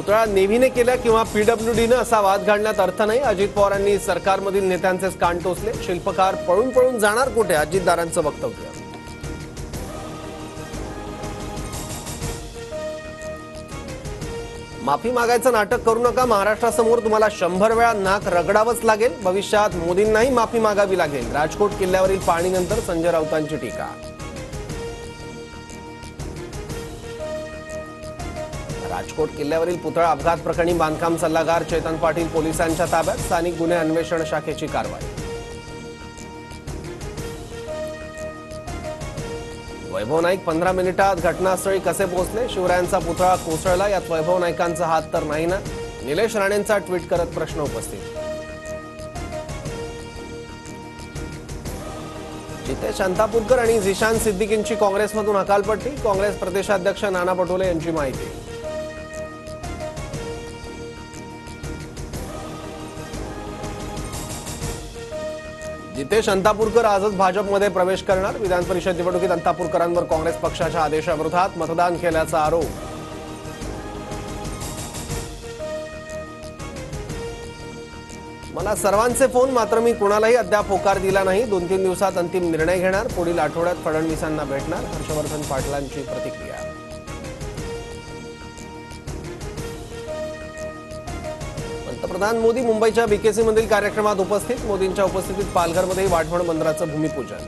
पुतळा नेव्हीने केला किंवा पीडब्ल्यूडीने असा वाद घालण्यात अर्थ नाही। अजित पवारांनी सरकारमधील नेत्यांचेच कान टोचले। शिल्पकार पळून पळून जाणार कुठे, अजितदारांचं वक्तव्य। माफी मागायचं नाटक करू नका, महाराष्ट्रासमोर तुम्हाला 100 वेळा नाक रगडावंच लागेल। भविष्यात मोदींनाही माफी मागावी लागेल। राजकोट किल्ल्यावरील पाहणीनंतर संजय राऊतांची टीका। राजकोट किल्ल्यावरील पुतळा अपघात प्रकरणी बांधकाम सल्लागार चेतन पाटील पोलिसांच्या ताब्यात। स्थानिक गुन्हे अन्वेषण शाखेची कारवाई। वैभव नाईक 15 मिनिटात घटनास्थळी कसे पोहोचले? शिवरायांचा पुतळा कोसळला, यात वैभव नाईकांचा हात तर नाही ना? निलेश राणेंचा ट्विट करत प्रश्न उपस्थित। जितेश अंतापूरकर आणि झिशान सिद्दीकींची काँग्रेसमधून हकालपट्टी। काँग्रेस प्रदेशाध्यक्ष नाना पटोले यांची माहिती। जितेश अंतापूरकर आजच भाजपमध्ये प्रवेश करणार। विधान परिषद निवडणुकीत अंतापूरकरांवर काँग्रेस पक्षाच्या आदेशाविरोधात मतदान केल्याचा आरोप। मला सर्वांचे फोन, मात्र मी कुणालाही अद्याप होकार दिला नाही। 2-3 दिवसात अंतिम निर्णय घेणार। पुढील आठवड्यात फडणवीसांना भेटणार। हर्षवर्धन पाटलांची प्रतिक्रिया। पंतप्रधान मोदी मुंबईच्या बीकेसी मधील कार्यक्रमात उपस्थित। मोदींच्या उपस्थितीत पालघरमध्ये वाढवण बंदराचं भूमिपूजन।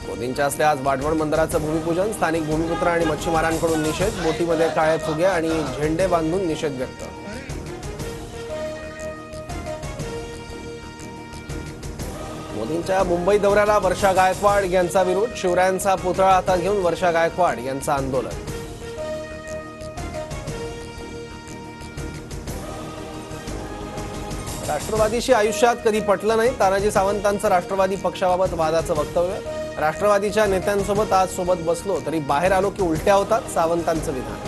मोदींच्या हस्ते आज वाढवण बंदराचं भूमिपूजन। स्थानिक भूमिपुत्र आणि मच्छीमारांकडून निषेध। बोटीमध्ये काळे फुगे आणि झेंडे बांधून निषेध व्यक्त। मोदींच्या मुंबई दौऱ्याला वर्षा गायकवाड यांचा विरोध। शिवरायांचा पुतळा हातात घेऊन वर्षा गायकवाड यांचं आंदोलन। राष्ट्रवादीशी आयुष्यात कधी पटलं नाही, तानाजी सावंतांचं राष्ट्रवादी पक्षाबाबत वादाचं वक्तव्य। राष्ट्रवादीच्या नेत्यांसोबत आज सोबत बसलो तरी बाहेर आलो की उलट्या होतात, सावंतांचं विधान।